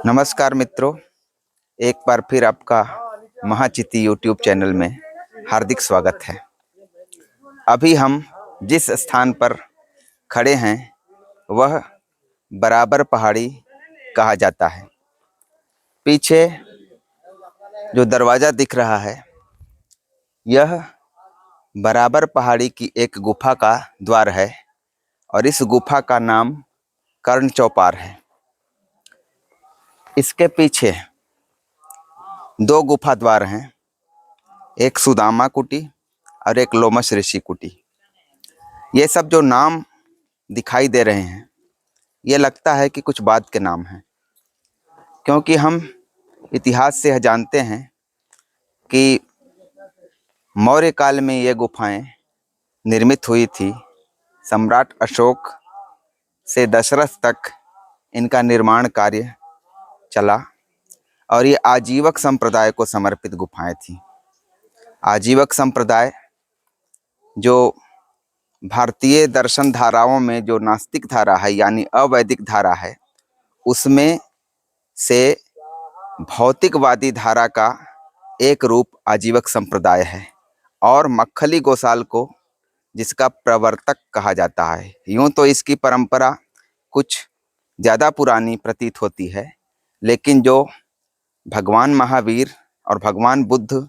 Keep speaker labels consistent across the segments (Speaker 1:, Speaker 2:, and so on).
Speaker 1: नमस्कार मित्रों, एक बार फिर आपका महाचिति यूट्यूब चैनल में हार्दिक स्वागत है। अभी हम जिस स्थान पर खड़े हैं वह बराबर पहाड़ी कहा जाता है। पीछे जो दरवाज़ा दिख रहा है यह बराबर पहाड़ी की एक गुफा का द्वार है और इस गुफा का नाम कर्ण चौपार है। इसके पीछे दो गुफा द्वार हैं, एक सुदामा कुटी और एक लोमश ऋषि कुटी। ये सब जो नाम दिखाई दे रहे हैं ये लगता है कि कुछ बात के नाम हैं, क्योंकि हम इतिहास से जानते हैं कि मौर्य काल में ये गुफाएं निर्मित हुई थी। सम्राट अशोक से दशरथ तक इनका निर्माण कार्य चला और ये आजीवक संप्रदाय को समर्पित गुफाएं थीं। आजीवक संप्रदाय जो भारतीय दर्शन धाराओं में जो नास्तिक धारा है यानी अवैदिक धारा है, उसमें से भौतिकवादी धारा का एक रूप आजीवक संप्रदाय है और मक्खली गोसाल को जिसका प्रवर्तक कहा जाता है। यूं तो इसकी परंपरा कुछ ज़्यादा पुरानी प्रतीत होती है, लेकिन जो भगवान महावीर और भगवान बुद्ध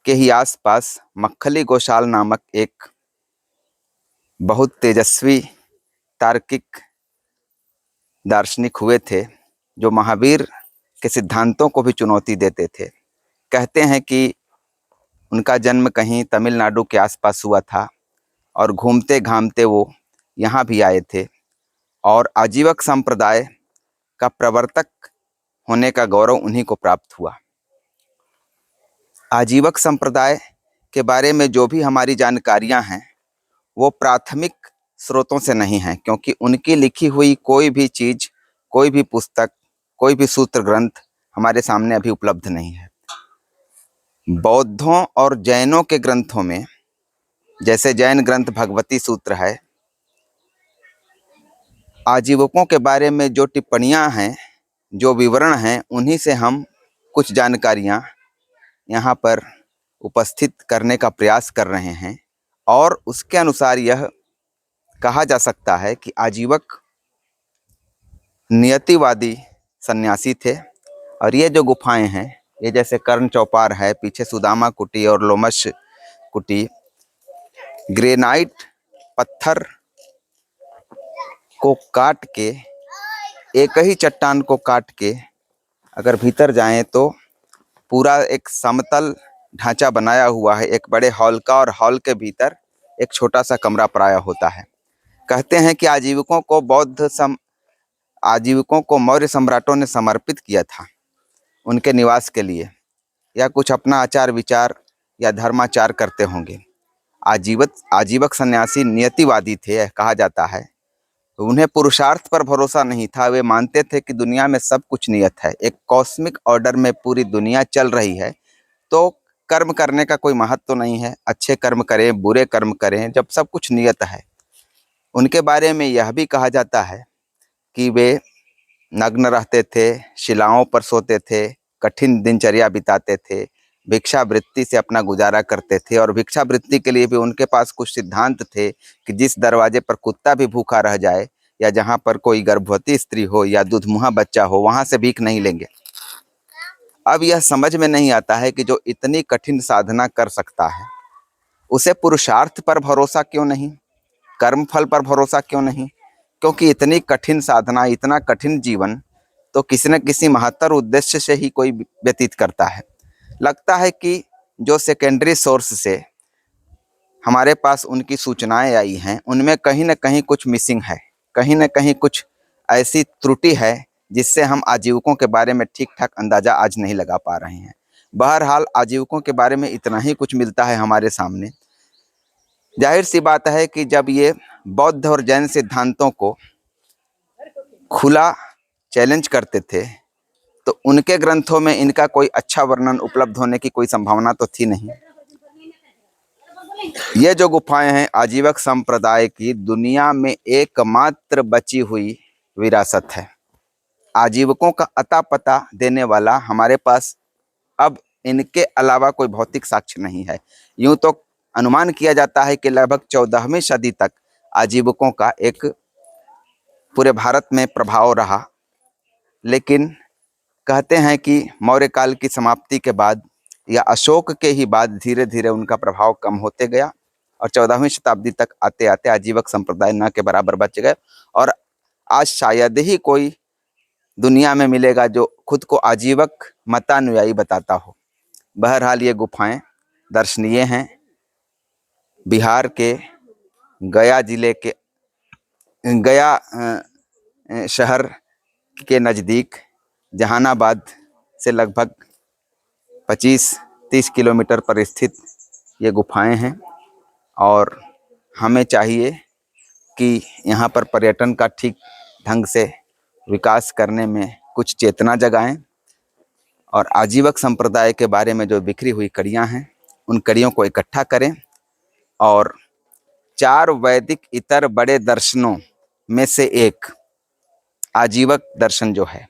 Speaker 1: के ही आसपास मक्खली गोसाल नामक एक बहुत तेजस्वी तार्किक दार्शनिक हुए थे, जो महावीर के सिद्धांतों को भी चुनौती देते थे। कहते हैं कि उनका जन्म कहीं तमिलनाडु के आसपास हुआ था और घूमते घामते वो यहाँ भी आए थे और आजीवक संप्रदाय का प्रवर्तक होने का गौरव उन्हीं को प्राप्त हुआ। आजीवक संप्रदाय के बारे में जो भी हमारी जानकारियाँ हैं वो प्राथमिक स्रोतों से नहीं हैं, क्योंकि उनकी लिखी हुई कोई भी चीज़, कोई भी पुस्तक, कोई भी सूत्र ग्रंथ हमारे सामने अभी उपलब्ध नहीं है। बौद्धों और जैनों के ग्रंथों में, जैसे जैन ग्रंथ भगवती सूत्र है, आजीवकों के बारे में जो टिप्पणियां हैं, जो विवरण हैं, उन्हीं से हम कुछ जानकारियां यहाँ पर उपस्थित करने का प्रयास कर रहे हैं। और उसके अनुसार यह कहा जा सकता है कि आजीवक नियतिवादी सन्यासी थे और ये जो गुफाएं हैं, ये जैसे कर्ण चौपार है, पीछे सुदामा कुटी और लोमश कुटी, ग्रेनाइट पत्थर को काट के, एक ही चट्टान को काट के अगर भीतर जाएं तो पूरा एक समतल ढांचा बनाया हुआ है, एक बड़े हॉल का, और हॉल के भीतर एक छोटा सा कमरा प्राय होता है। कहते हैं कि आजीवकों को मौर्य सम्राटों ने समर्पित किया था उनके निवास के लिए, या कुछ अपना आचार विचार या धर्माचार करते होंगे। आजीवक सन्यासी नियतिवादी थे कहा जाता है। उन्हें पुरुषार्थ पर भरोसा नहीं था। वे मानते थे कि दुनिया में सब कुछ नियत है, एक कॉस्मिक ऑर्डर में पूरी दुनिया चल रही है, तो कर्म करने का कोई महत्व तो नहीं है। अच्छे कर्म करें, बुरे कर्म करें, जब सब कुछ नियत है। उनके बारे में यह भी कहा जाता है कि वे नग्न रहते थे, शिलाओं पर सोते थे, कठिन दिनचर्या बिताते थे, भिक्षावृत्ति से अपना गुजारा करते थे। और भिक्षावृत्ति के लिए भी उनके पास कुछ सिद्धांत थे कि जिस दरवाजे पर कुत्ता भी भूखा रह जाए, या जहाँ पर कोई गर्भवती स्त्री हो या दूधमुहा बच्चा हो, वहाँ से भीख नहीं लेंगे। अब यह समझ में नहीं आता है कि जो इतनी कठिन साधना कर सकता है उसे पुरुषार्थ पर भरोसा क्यों नहीं, कर्म फल पर भरोसा क्यों नहीं? क्योंकि इतनी कठिन साधना, इतना कठिन जीवन तो किसी न किसी महत्तर उद्देश्य से ही कोई व्यतीत करता है। लगता है कि जो सेकेंडरी सोर्स से हमारे पास उनकी सूचनाएं आई हैं, उनमें कहीं न कहीं कुछ मिसिंग है, कहीं न कहीं कुछ ऐसी त्रुटि है जिससे हम आजीवकों के बारे में ठीक ठाक अंदाज़ा आज नहीं लगा पा रहे हैं। बहरहाल आजीवकों के बारे में इतना ही कुछ मिलता है हमारे सामने। जाहिर सी बात है कि जब ये बौद्ध और जैन सिद्धांतों को खुला चैलेंज करते थे तो उनके ग्रंथों में इनका कोई अच्छा वर्णन उपलब्ध होने की कोई संभावना तो थी नहीं। ये जो गुफाएं हैं आजीवक संप्रदाय की दुनिया में एकमात्र बची हुई विरासत है। आजीवकों का अता पता देने वाला हमारे पास अब इनके अलावा कोई भौतिक साक्ष्य नहीं है। यूं तो अनुमान किया जाता है कि लगभग 14वीं सदी तक आजीवकों का एक पूरे भारत में प्रभाव रहा, लेकिन कहते हैं कि मौर्य काल की समाप्ति के बाद या अशोक के ही बाद धीरे धीरे उनका प्रभाव कम होते गया और 14वीं शताब्दी तक आते आते आजीवक संप्रदाय न के बराबर बच गए। और आज शायद ही कोई दुनिया में मिलेगा जो खुद को आजीवक मतानुयायी बताता हो। बहरहाल ये गुफाएं दर्शनीय हैं। बिहार के गया जिले के गया शहर के नज़दीक जहानाबाद से लगभग 25-30 किलोमीटर पर स्थित ये गुफाएं हैं और हमें चाहिए कि यहाँ पर पर्यटन का ठीक ढंग से विकास करने में कुछ चेतना जगाएं और आजीवक संप्रदाय के बारे में जो बिखरी हुई कड़ियाँ हैं उन कड़ियों को इकट्ठा करें और 4 वैदिक इतर बड़े दर्शनों में से एक आजीवक दर्शन जो है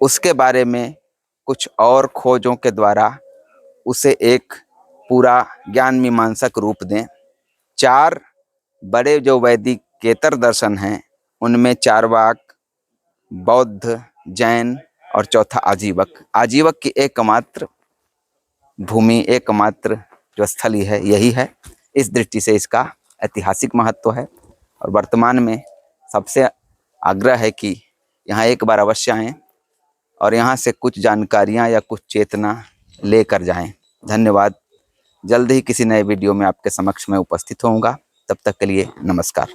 Speaker 1: उसके बारे में कुछ और खोजों के द्वारा उसे एक पूरा ज्ञान मीमांसक रूप दें। 4 बड़े जो वैदिकेतर दर्शन हैं उनमें चारवाक, बौद्ध, जैन और चौथा आजीवक। आजीवक की एकमात्र भूमि, एकमात्र जो स्थली है यही है। इस दृष्टि से इसका ऐतिहासिक महत्व है और वर्तमान में सबसे आग्रह है कि यहाँ एक बार अवश्य आएँ और यहाँ से कुछ जानकारियाँ या कुछ चेतना लेकर जाएं। धन्यवाद। जल्द ही किसी नए वीडियो में आपके समक्ष में उपस्थित होऊंगा। तब तक के लिए नमस्कार।